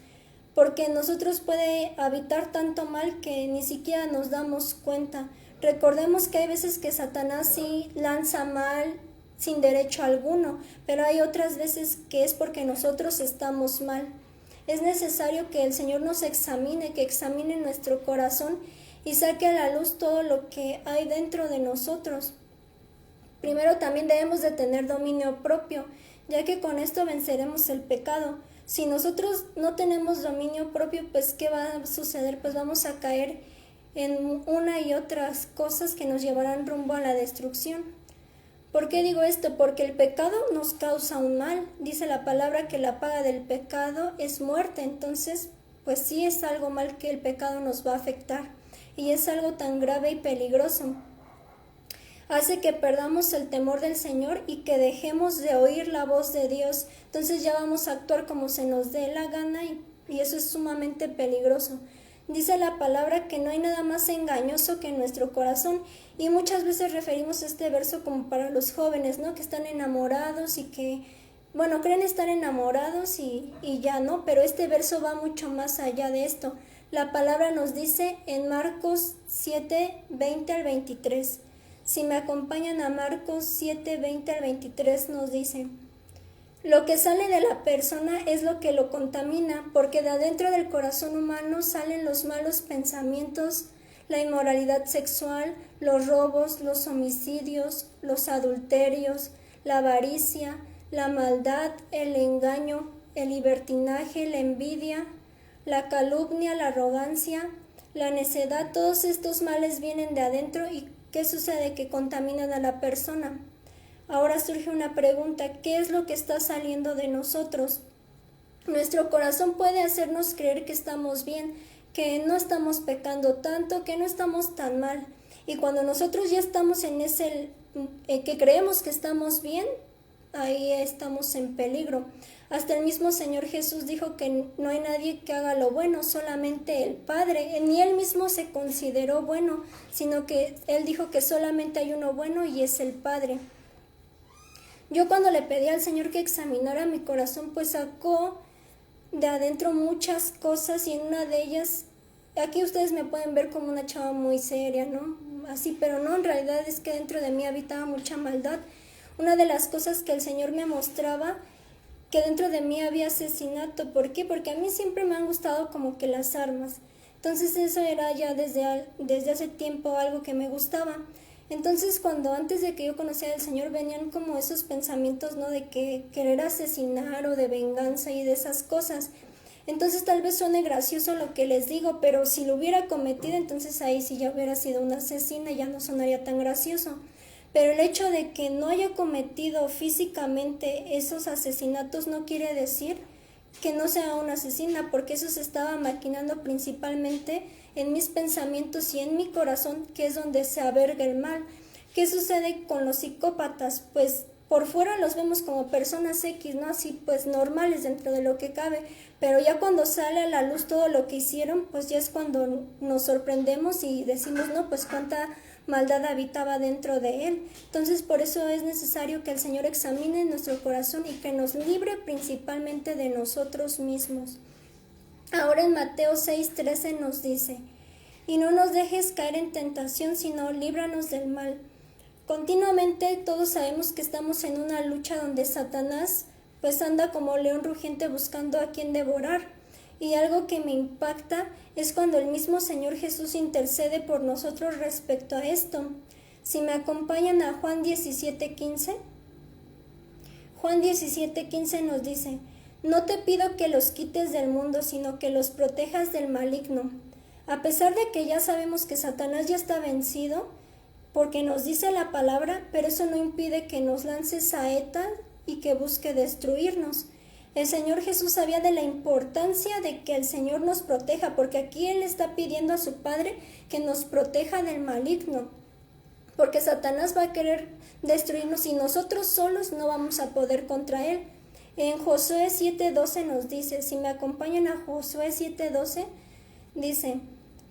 porque en nosotros puede habitar tanto mal que ni siquiera nos damos cuenta. Recordemos que hay veces que Satanás sí lanza mal sin derecho alguno, pero hay otras veces que es porque nosotros estamos mal. Es necesario que el Señor nos examine, que examine nuestro corazón y saque a la luz todo lo que hay dentro de nosotros. Primero también debemos de tener dominio propio, ya que con esto venceremos el pecado. Si nosotros no tenemos dominio propio, pues ¿qué va a suceder? Pues vamos a caer en una y otras cosas que nos llevarán rumbo a la destrucción. ¿Por qué digo esto? Porque el pecado nos causa un mal. Dice la palabra que la paga del pecado es muerte. Entonces, pues sí es algo mal que el pecado nos va a afectar. Y es algo tan grave y peligroso. Hace que perdamos el temor del Señor y que dejemos de oír la voz de Dios. Entonces ya vamos a actuar como se nos dé la gana y eso es sumamente peligroso. Dice la palabra que no hay nada más engañoso que nuestro corazón, y muchas veces referimos este verso como para los jóvenes, ¿no? Que están enamorados y que, bueno, creen estar enamorados y ya no, pero este verso va mucho más allá de esto. La palabra nos dice en Marcos 7, 20 al 23. Si me acompañan a Marcos 7, 20 al 23 nos dice: lo que sale de la persona es lo que lo contamina, porque de adentro del corazón humano salen los malos pensamientos, la inmoralidad sexual, los robos, los homicidios, los adulterios, la avaricia, la maldad, el engaño, el libertinaje, la envidia, la calumnia, la arrogancia, la necedad. Todos estos males vienen de adentro. ¿Y qué sucede? Que contaminan a la persona. Ahora surge una pregunta: ¿qué es lo que está saliendo de nosotros? Nuestro corazón puede hacernos creer que estamos bien, que no estamos pecando tanto, que no estamos tan mal. Y cuando nosotros ya estamos en ese, que creemos que estamos bien, ahí estamos en peligro. Hasta el mismo Señor Jesús dijo que no hay nadie que haga lo bueno, solamente el Padre. Ni Él mismo se consideró bueno, sino que Él dijo que solamente hay uno bueno y es el Padre. Yo cuando le pedí al Señor que examinara mi corazón, pues sacó de adentro muchas cosas, y en una de ellas, aquí ustedes me pueden ver como una chava muy seria, ¿no? Así, pero no, en realidad es que dentro de mí habitaba mucha maldad. Una de las cosas que el Señor me mostraba, que dentro de mí había asesinato. ¿Por qué? Porque a mí siempre me han gustado como que las armas. Entonces eso era ya desde hace tiempo algo que me gustaba. Entonces cuando antes de que yo conociera al Señor venían como esos pensamientos, ¿no? De que querer asesinar o de venganza y de esas cosas. Entonces tal vez suene gracioso lo que les digo, pero si lo hubiera cometido, entonces ahí sí ya hubiera sido una asesina y ya no sonaría tan gracioso. Pero el hecho de que no haya cometido físicamente esos asesinatos no quiere decir que no sea una asesina, porque eso se estaba maquinando principalmente en mis pensamientos y en mi corazón, que es donde se alberga el mal. ¿Qué sucede con los psicópatas? Pues por fuera los vemos como personas X, ¿no? Así pues normales dentro de lo que cabe, pero ya cuando sale a la luz todo lo que hicieron, pues ya es cuando nos sorprendemos y decimos, no, pues cuánta maldad habitaba dentro de él. Entonces por eso es necesario que el Señor examine nuestro corazón y que nos libre principalmente de nosotros mismos. Ahora en Mateo 6:13 nos dice: y no nos dejes caer en tentación, sino líbranos del mal. Continuamente todos sabemos que estamos en una lucha donde Satanás pues anda como león rugiente buscando a quien devorar. Y algo que me impacta es cuando el mismo Señor Jesús intercede por nosotros respecto a esto. Si me acompañan a Juan 17:15, Juan 17:15 nos dice: no te pido que los quites del mundo, sino que los protejas del maligno. A pesar de que ya sabemos que Satanás ya está vencido, porque nos dice la palabra, pero eso no impide que nos lance saetas y que busque destruirnos. El Señor Jesús sabía de la importancia de que el Señor nos proteja, porque aquí Él está pidiendo a su Padre que nos proteja del maligno, porque Satanás va a querer destruirnos y nosotros solos no vamos a poder contra Él. En Josué 7:12 nos dice, si me acompañan a Josué 7:12, dice: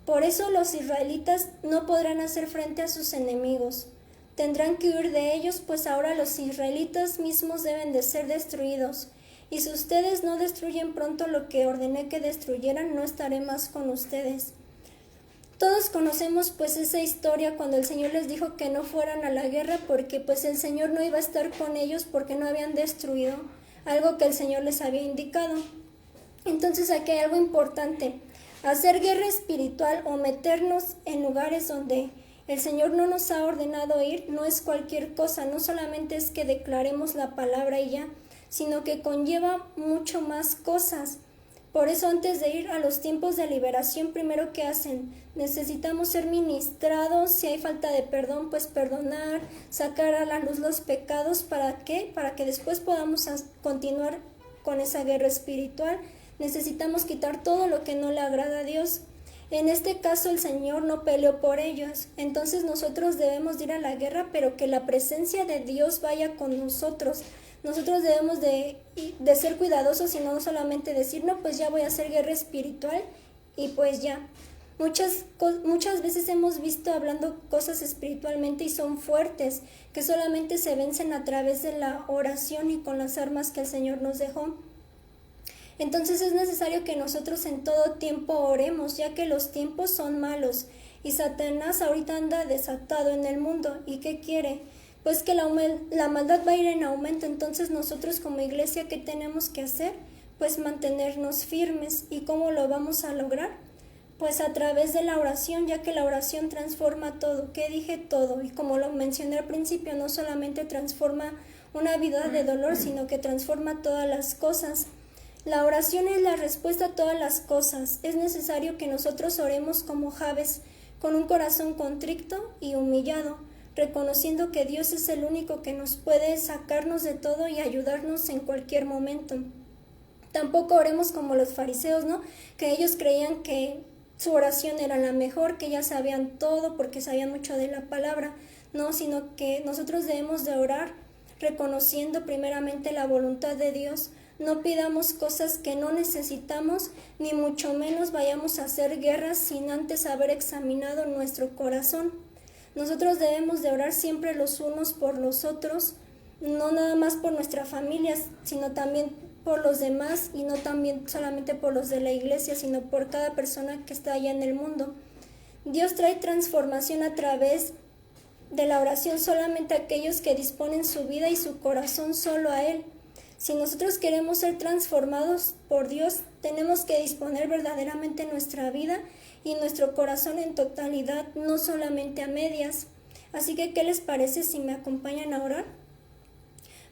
por eso los israelitas no podrán hacer frente a sus enemigos. Tendrán que huir de ellos, pues ahora los israelitas mismos deben de ser destruidos. Y si ustedes no destruyen pronto lo que ordené que destruyeran, no estaré más con ustedes. Todos conocemos pues esa historia cuando el Señor les dijo que no fueran a la guerra, porque pues el Señor no iba a estar con ellos porque no habían destruido algo que el Señor les había indicado. Entonces aquí hay algo importante. Hacer guerra espiritual o meternos en lugares donde el Señor no nos ha ordenado ir no es cualquier cosa. No solamente es que declaremos la palabra y ya, sino que conlleva mucho más cosas. Por eso antes de ir a los tiempos de liberación, primero ¿qué hacen? Necesitamos ser ministrados. Si hay falta de perdón, pues perdonar, sacar a la luz los pecados. ¿Para qué? Para que después podamos continuar con esa guerra espiritual. Necesitamos quitar todo lo que no le agrada a Dios. En este caso el Señor no peleó por ellos, entonces nosotros debemos de ir a la guerra, pero que la presencia de Dios vaya con nosotros. Nosotros debemos de ser cuidadosos y no solamente decir, no, pues ya voy a hacer guerra espiritual y pues ya. Muchas veces hemos visto hablando cosas espiritualmente y son fuertes, que solamente se vencen a través de la oración y con las armas que el Señor nos dejó. Entonces es necesario que nosotros en todo tiempo oremos, ya que los tiempos son malos y Satanás ahorita anda desatado en el mundo. ¿Y qué quiere? Pues que la maldad va a ir en aumento. Entonces nosotros como iglesia, ¿qué tenemos que hacer? Pues mantenernos firmes. ¿Y cómo lo vamos a lograr? Pues a través de la oración, ya que la oración transforma todo. ¿Qué dije? Todo. Y como lo mencioné al principio, no solamente transforma una vida de dolor, sino que transforma todas las cosas. La oración es la respuesta a todas las cosas. Es necesario que nosotros oremos como Jabes, con un corazón contrito y humillado, reconociendo que Dios es el único que nos puede sacarnos de todo y ayudarnos en cualquier momento. Tampoco oremos como los fariseos, ¿no? Que ellos creían que su oración era la mejor, que ya sabían todo porque sabían mucho de la palabra, no, sino que nosotros debemos de orar reconociendo primeramente la voluntad de Dios. No pidamos cosas que no necesitamos, ni mucho menos vayamos a hacer guerras sin antes haber examinado nuestro corazón. Nosotros debemos de orar siempre los unos por los otros, no nada más por nuestra familia, sino también por los demás, y no también solamente por los de la iglesia, sino por cada persona que está allá en el mundo. Dios trae transformación a través de la oración solamente a aquellos que disponen su vida y su corazón solo a Él. Si nosotros queremos ser transformados por Dios, tenemos que disponer verdaderamente nuestra vida y nuestro corazón en totalidad, no solamente a medias. Así que, ¿qué les parece si me acompañan a orar?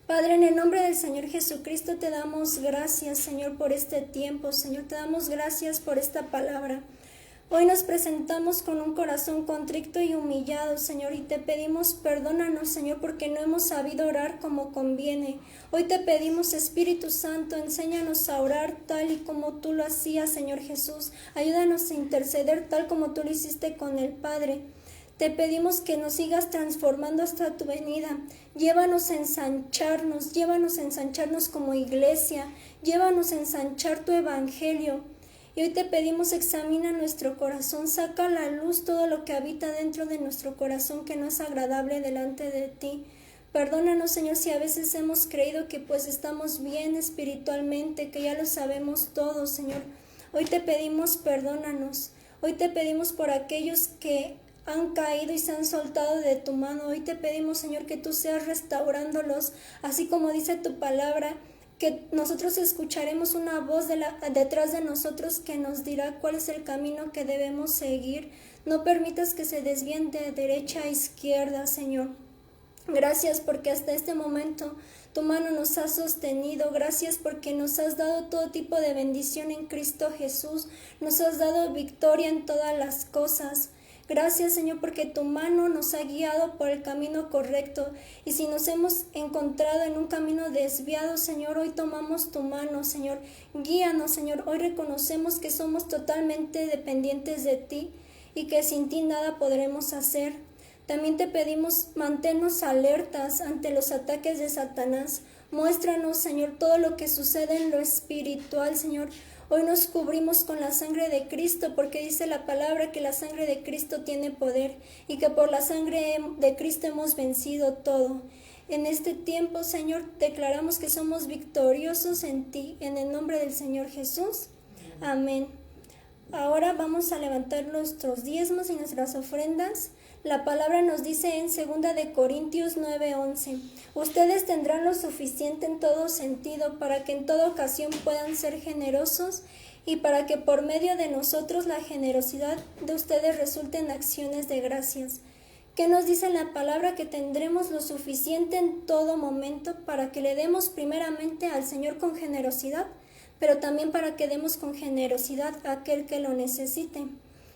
Padre, en el nombre del Señor Jesucristo te damos gracias, Señor, por este tiempo. Señor, te damos gracias por esta palabra. Hoy nos presentamos con un corazón contrito y humillado, Señor, y te pedimos perdónanos, Señor, porque no hemos sabido orar como conviene. Hoy te pedimos, Espíritu Santo, enséñanos a orar tal y como tú lo hacías, Señor Jesús. Ayúdanos a interceder tal como tú lo hiciste con el Padre. Te pedimos que nos sigas transformando hasta tu venida. Llévanos a ensancharnos como iglesia. Llévanos a ensanchar tu evangelio. Y hoy te pedimos, examina nuestro corazón, saca a la luz todo lo que habita dentro de nuestro corazón que no es agradable delante de ti. Perdónanos, Señor, si a veces hemos creído que pues estamos bien espiritualmente, que ya lo sabemos todo, Señor. Hoy te pedimos, perdónanos. Hoy te pedimos por aquellos que han caído y se han soltado de tu mano. Hoy te pedimos, Señor, que tú seas restaurándolos, así como dice tu palabra, que nosotros escucharemos una voz detrás de nosotros que nos dirá cuál es el camino que debemos seguir. No permitas que se desvíen de derecha a izquierda, Señor. Gracias porque hasta este momento tu mano nos ha sostenido. Gracias porque nos has dado todo tipo de bendición en Cristo Jesús. Nos has dado victoria en todas las cosas. Gracias, Señor, porque tu mano nos ha guiado por el camino correcto. Y si nos hemos encontrado en un camino desviado, Señor, hoy tomamos tu mano, Señor. Guíanos, Señor. Hoy reconocemos que somos totalmente dependientes de ti y que sin ti nada podremos hacer. También te pedimos, manténnos alertas ante los ataques de Satanás. Muéstranos, Señor, todo lo que sucede en lo espiritual, Señor. Hoy nos cubrimos con la sangre de Cristo, porque dice la palabra que la sangre de Cristo tiene poder y que por la sangre de Cristo hemos vencido todo. En este tiempo, Señor, declaramos que somos victoriosos en ti, en el nombre del Señor Jesús. Amén. Ahora vamos a levantar nuestros diezmos y nuestras ofrendas. La palabra nos dice en 2 de Corintios 9:11, ustedes tendrán lo suficiente en todo sentido para que en toda ocasión puedan ser generosos y para que por medio de nosotros la generosidad de ustedes resulte en acciones de gracias. ¿Qué nos dice la palabra? Que tendremos lo suficiente en todo momento para que le demos primeramente al Señor con generosidad, pero también para que demos con generosidad a aquel que lo necesite.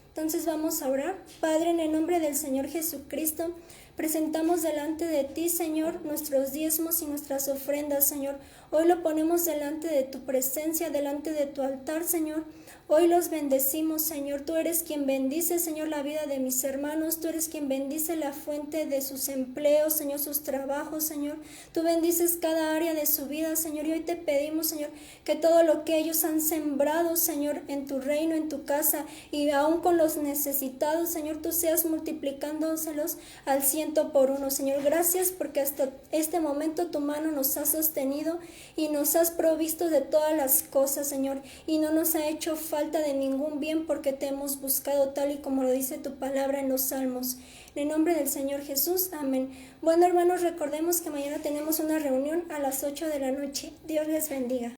Entonces vamos a orar. Padre, en el nombre del Señor Jesucristo, presentamos delante de ti, Señor, nuestros diezmos y nuestras ofrendas, Señor. Hoy lo ponemos delante de tu presencia, delante de tu altar, Señor. Hoy los bendecimos, Señor. Tú eres quien bendice, Señor, la vida de mis hermanos. Tú eres quien bendice la fuente de sus empleos, Señor, sus trabajos, Señor. Tú bendices cada área de su vida, Señor. Y hoy te pedimos, Señor, que todo lo que ellos han sembrado, Señor, en tu reino, en tu casa, y aún con los necesitados, Señor, tú seas multiplicándoselos al 100 por 1, Señor. Gracias porque hasta este momento tu mano nos ha sostenido y nos has provisto de todas las cosas, Señor, y no nos ha hecho falta de ningún bien porque te hemos buscado tal y como lo dice tu palabra en los Salmos. En el nombre del Señor Jesús, amén. Bueno, hermanos, recordemos que mañana tenemos una reunión a las 8 de la noche. Dios les bendiga.